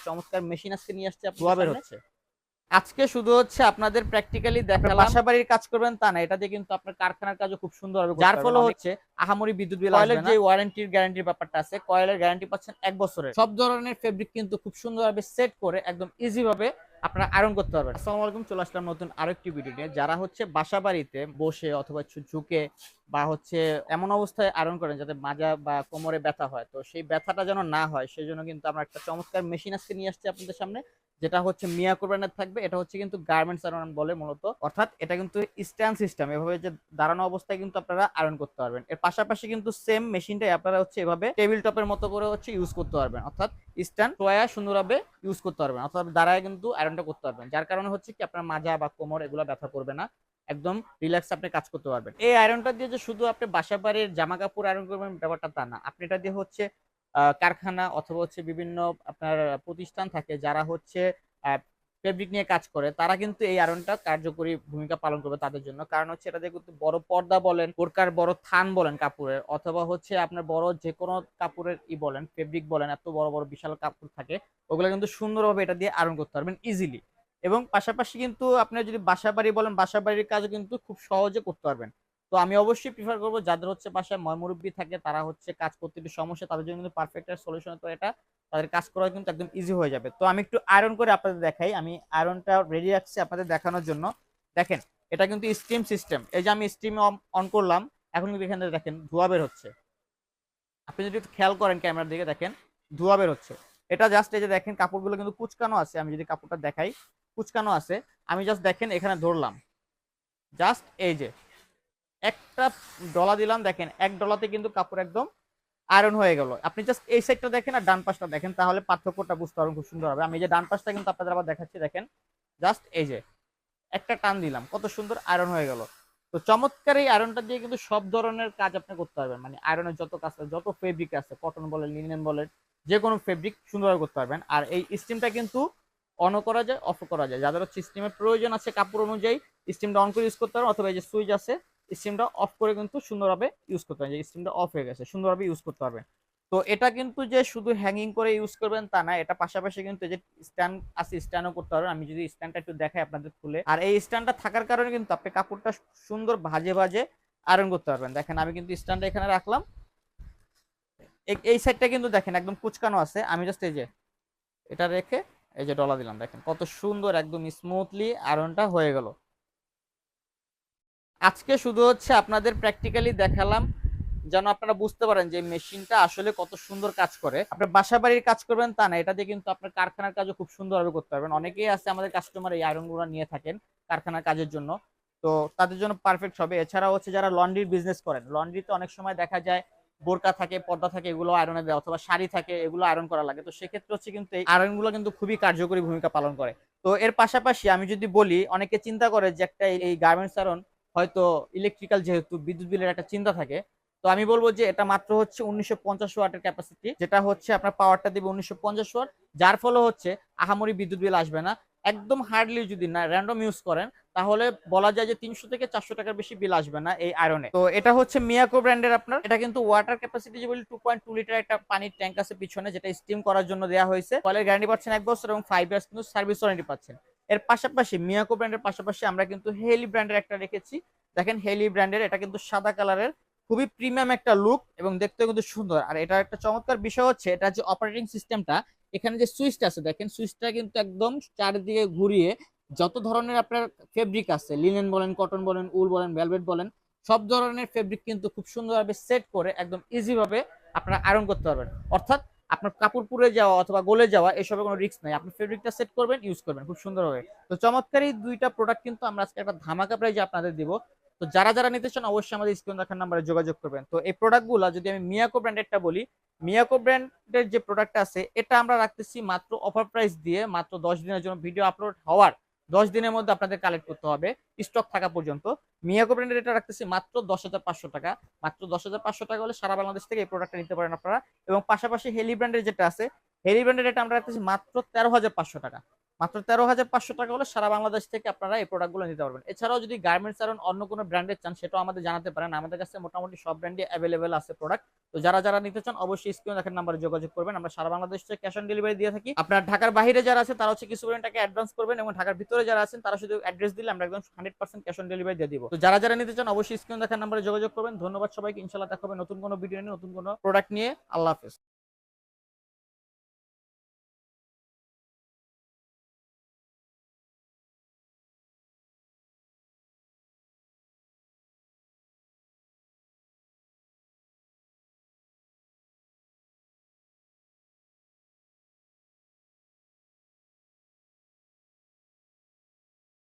চমৎকার মেশিন আজকে নিয়ে আসছে আপনাদের হচ্ছে। আজকে শুধু হচ্ছে আপনাদের প্র্যাকটিক্যালি দেখালাম, বাসাবাড়ির কাজ করবেন তা না, এটা দিয়ে কিন্তু আপনার কারখানার কাজও খুব সুন্দর হবে, যার ফলে হচ্ছে আহামরি বিদ্যুৎ বিল আসবে না। যে ওয়ারেন্টির গ্যারান্টির ব্যাপারটা আছে, কয়েলের গ্যারান্টি পাচ্ছেন 1 বছরের। সব ধরনের ফেব্রিক কিন্তু খুব সুন্দরভাবে সেট করে একদম ইজি ভাবে আপনারা আয়রন করতে পারবেন। আসসালামু আলাইকুম, চলে আসলাম নতুন আরেকটি ভিডিও নিয়ে। যারা হচ্ছে বাসাবাড়িতে বসে অথবা ঝুঁকে বা হচ্ছে এমন অবস্থায় আয়রন করেন যাতে মাজা বা কোমরে ব্যথা হয়, তো সেই ব্যথাটা যেন না হয় সেই জন্য কিন্তু আমরা একটা চমৎকার মেশিন আজকে নিয়ে আসছি আপনাদের সামনে, যেটা হচ্ছে মিয়াকো ব্র্যান্ডের থাকবে। এটা হচ্ছে কিন্তু গার্মেন্টস আয়রন বলে মূলত, অর্থাৎ এটা কিন্তু স্ট্যান্ড সিস্টেম, এভাবে যে দাঁড়ানো অবস্থায় কিন্তু আপনারা আয়রন করতে পারবেন। এর পাশাপাশি কিন্তু সেম মেশিনটাই আপনারা হচ্ছে এভাবে টেবিল টপের মতো করে হচ্ছে ইউজ করতে পারবেন, অর্থাৎ স্ট্যান্ড সোয়া সুন্দরভাবে ইউজ করতে পারবেন, অর্থাৎ দাঁড়ায় কিন্তু আয়রনটা করতে পারবেন, যার কারণে হচ্ছে কি আপনার মাজা বা কোমর এগুলো ব্যথা করবে না, একদম রিল্যাক্স আপনি কাজ করতে পারবেন। এই আয়রনটা দিয়ে যে শুধু আপনি বাসা বাড়ির জামা কাপড় আয়রন করবেন ব্যাপারটা তা না, আপনি এটা দিয়ে হচ্ছে কারখানা অথবা হচ্ছে বিভিন্ন আপনার প্রতিষ্ঠান থাকে যারা হচ্ছে ফেব্রিক নিয়ে কাজ করে, তারা কিন্তু এই আয়রনটা কার্যকরী ভূমিকা পালন করবে তাদের জন্য। কারণ হচ্ছে এটা দিয়ে কিন্তু বড় পর্দা বলেন, বোরকার বড় থান বলেন কাপড়ের, অথবা হচ্ছে আপনার বড় যে কোনো কাপড়ের বলেন, ফেব্রিক বলেন, এত বড় বড় বিশাল কাপড় থাকে, ওগুলো কিন্তু সুন্দরভাবে এটা দিয়ে আয়রন করতে পারবেন ইজিলি। এবং পাশাপাশি কিন্তু আপনি যদি বাসা বাড়ি বলেন, বাসা বাড়ির কাজও কিন্তু খুব সহজে করতে পারবেন। তো আমি অবশ্যই প্রিফার করবো যাদের হচ্ছে বাসায় ময়মুরব্বী থাকে, তারা হচ্ছে কাজ করতে একটু সমস্যা, তাদের জন্য কিন্তু পারফেক্ট সলিউশন, তো এটা তাদের কাজ করা কিন্তু একদম ইজি হয়ে যাবে। তো আমি একটু আয়রন করে আপনাদের দেখাই, আমি আয়রনটা রেডি রাখছি আপনাদের দেখানোর জন্য। দেখেন, এটা কিন্তু স্টিম সিস্টেম। এই যে আমি স্টিম অন করলাম, এখন কিন্তু এখানে দেখেন ধোঁয়া বের হচ্ছে। আপনি যদি একটু খেয়াল করেন ক্যামেরার দিকে, দেখেন ধোঁয়া বের হচ্ছে। এটা জাস্ট এই যে দেখেন কাপড়গুলো কিন্তু কুচকানো আছে, আমি যদি কাপড়টা দেখাই কুচকানো আছে, আমি জাস্ট দেখেন এখানে ধরলাম, জাস্ট এই যে একটা ডলা দিলাম, দেখেন এক ডলাতে কিন্তু কাপড় একদম আয়রন হয়ে গেল। আপনি জাস্ট এই সাইডটা দেখেন আর ডান পাশটা দেখেন, তাহলে পার্থক্যটা বুঝতে পারবেন খুব সুন্দর হবে। আমি এই যে ডান পাশটা কিন্তু আপনাদের আবার দেখাচ্ছি, দেখেন জাস্ট এই যে একটা টান দিলাম, কত সুন্দর আয়রন হয়ে গেল। তো চমৎকার এই আয়রনটা দিয়ে কিন্তু সব ধরনের কাজ আপনি করতে পারবেন, মানে আয়রনের যত কাজ আছে, যত ফেব্রিক আছে, কটন বলেন, লিনেন বলেন, যে কোনো ফেব্রিক সুন্দরভাবে করতে পারবেন। আর এই স্টিমটা কিন্তু অনও করা যায়, অফও করা যায়। যাদের হচ্ছে স্টিমের প্রয়োজন আছে কাপড় অনুযায়ী, স্টিমটা অন করে ইউজ করতে পারেন, অথবা এই যে সুইচ আছে স্টিমটা অফ করে কিন্তু সুন্দরভাবে ইউজ করতে পারেন। যে স্টিমটা অফ হয়ে গেছে, সুন্দরভাবে ইউজ করতে পারবেন। তো এটা কিন্তু যে শুধু হ্যাঙ্গিং করে ইউজ করবেন তা না, এটা পাশাপাশি কিন্তু এই যে স্ট্যান্ড আছে, স্ট্যান্ডও করতে পারবেন। আমি যদি স্ট্যান্ডটা একটু দেখাই আপনাদের খুলে, আর এই স্ট্যান্ডটা থাকার কারণে কিন্তু আপনি কাপড়টা সুন্দর ভাজে ভাজে আয়রন করতে পারবেন। দেখেন আমি কিন্তু স্ট্যান্ডটা এখানে রাখলাম, এই সাইডটা কিন্তু দেখেন একদম কুচকানো আছে, আমি জাস্ট এই যে এটা রেখে এই যে ডলা দিলাম, দেখেন কত সুন্দর একদম স্মুথলি আয়রনটা হয়ে গেল। আজকে শুধু হচ্ছে আপনাদের প্র্যাকটিক্যালি দেখালাম, যেন আপনারা বুঝতে পারেন যে মেশিনটা আসলে কত সুন্দর কাজ করে। আপনার বাসা বাড়ির কাজ করবেন তা না, এটা দিয়ে কিন্তু আপনার কারখানার কাজও খুব সুন্দরভাবে করতে পারবেন। অনেকেই আছে আমাদের কাস্টমার এই আয়রন গুলো নিয়ে থাকেন কারখানার কাজের জন্য, তো তাদের জন্য পারফেক্ট হবে। এছাড়া হচ্ছে যারা লন্ড্রির বিজনেস করেন, লন্ড্রিতে অনেক সময় দেখা যায় বোরকা থাকে, পর্দা থাকে, এগুলো আয়রনে দেয়, অথবা শাড়ি থাকে, এগুলো আয়রন করা লাগে। তো সেক্ষেত্রে হচ্ছে কিন্তু এই আয়রন গুলো কিন্তু খুবই কার্যকরী ভূমিকা পালন করে। তো এর পাশাপাশি আমি যদি বলি, অনেকে চিন্তা করে যে একটা এই গার্মেন্টস আয়রন হয়তো ইলেকট্রিক্যাল, যেহেতু বিদ্যুৎ বিলের একটা চিন্তা থাকে, তো আমি বলবো যে এটা মাত্র হচ্ছে 1950 ওয়াটের ক্যাপাসিটি, যেটা হচ্ছে আপনার পাওয়ারটা দিবে 1950 ওয়াট, যার ফলে হচ্ছে আহামরি বিদ্যুৎ বিল আসবে না। একদম হার্ডলি যদি না র্যান্ডম ইউজ করেন, তাহলে বলা যায় যে 300 থেকে 400 টাকার বেশি বিল আসবে না এই আয়রনে। তো এটা হচ্ছে মিয়াকো ব্র্যান্ডের আপনার, এটা কিন্তু ওয়াটার ক্যাপাসিটি যে বলি 2.2 লিটার একটা পানির ট্যাঙ্ক আছে পিছনে, যেটা স্টিম করার জন্য দেওয়া হয়েছে। কলের গ্যারান্টি পাচ্ছেন 1 বছর এবং 5 ইয়ার্স কিন্তু সার্ভিস ওয়ারেন্টি পাচ্ছেন। এর পাশাপাশি মিয়াকো ব্র্যান্ডের পাশাপাশি আমরা কিন্তু হেলি ব্র্যান্ডের একটা রেখেছি। দেখেন হেলি ব্র্যান্ডের, এটা কিন্তু সাদা কালারের, খুবই প্রিমিয়াম একটা লুক এবং দেখতে কিন্তু সুন্দর। আর এটা একটা চমৎকার বিষয় হচ্ছে এটা যে অপারেটিং সিস্টেমটা, এখানে যে সুইচটা আছে দেখেন, সুইচটা কিন্তু একদম চারিদিকে ঘুরিয়ে যত ধরনের আপনার ফেব্রিক আছে, লিনেন বলেন, কটন বলেন, উল বলেন, ভেলভেট বলেন, সব ধরনের ফেব্রিক কিন্তু খুব সুন্দরভাবে সেট করে একদম ইজি ভাবে আপনারা আয়রন করতে পারবেন। অর্থাৎ আপনার কাপড় পুড়ে যাওয়া অথবা গলে যাওয়া এসবের কোনো রিস্ক নাই, আপনি ফেব্রিকটা সেট করবেন, ইউজ করবেন খুব সুন্দরভাবে। তো চমৎকার এই দুইটা প্রোডাক্ট কিন্তু আমরা আজকে একটা ধামাকা প্রাইজে আপনাদের দিব। তো যারা যারা নিতে চান অবশ্যই আমাদের স্ক্রিন দেখার নাম্বারে যোগাযোগ করবেন। তো এই প্রোডাক্টগুলো যদি আমি মিয়াকো ব্র্যান্ডেরটা বলি, মিয়াকো ব্র্যান্ডের যে প্রোডাক্ট আছে এটা আমরা রাখতেছি মাত্র অফার প্রাইস দিয়ে, মাত্র 10 দিনের জন্য। ভিডিও আপলোড হওয়ার 10 দিনের মধ্যে আপনাদের কালেক্ট করতে হবে স্টক থাকা পর্যন্ত। মিয়াকো ব্র্যান্ডের এটা রাখতেছি মাত্র 10,500 টাকা। মাত্র 10,500 টাকা হলে সারা বাংলাদেশ থেকে এই প্রোডাক্টটা নিতে পারেন আপনারা। এবং পাশাপাশি হেলি ব্র্যান্ডের যেটা আছে, হেলি ব্র্যান্ডের এটা আমরা রাখতেছি মাত্র 13,500 টাকা। মাত্র 13,500 টাকা হলে সারা বাংলাদেশ থেকে আপনারা এই প্রোডাক্টগুলো নিতে পারবেন। এছাড়াও যদি গার্মেন্টস আর অন্য কোনো ব্র্যান্ডের চান সেটাও আমাদের জানাতে পারেন, আমাদের কাছে মোটামুটি সব ব্র্যান্ডই অ্যাভেলেবেল আছে প্রোডাক্ট। তো যারা যারা নিতে চান অবশ্যই স্ক্রিনে দেখার নাম্বারে যোগাযোগ করবেন। আমরা সারা বাংলাদেশ থেকে ক্যাশ অন ডেলিভারি দিয়ে থাকি। আপনার ঢাকার বাইরে যারা আছে তারা হচ্ছে কিছু পরিমাণ টাকা অ্যাডভান্স করবেন, এবং ঢাকার ভিতরে যারা আছেন তারা শুধু অ্যাড্রেস দিলে আমরা একদম 100% ক্যাশ অন ডেলিভারি দিয়ে দিব। তো যারা যারা নিতে চান অবশ্যই স্ক্রিনে দেখার নাম্বারে যোগাযোগ করবেন। ধন্যবাদ সবাইকে, ইনশাআল্লাহ দেখা হবে নতুন কোনো ভিডিও নিয়ে, নতুন কোনো প্রোডাক্ট নিয়ে। আল্লাহ হাফেজ।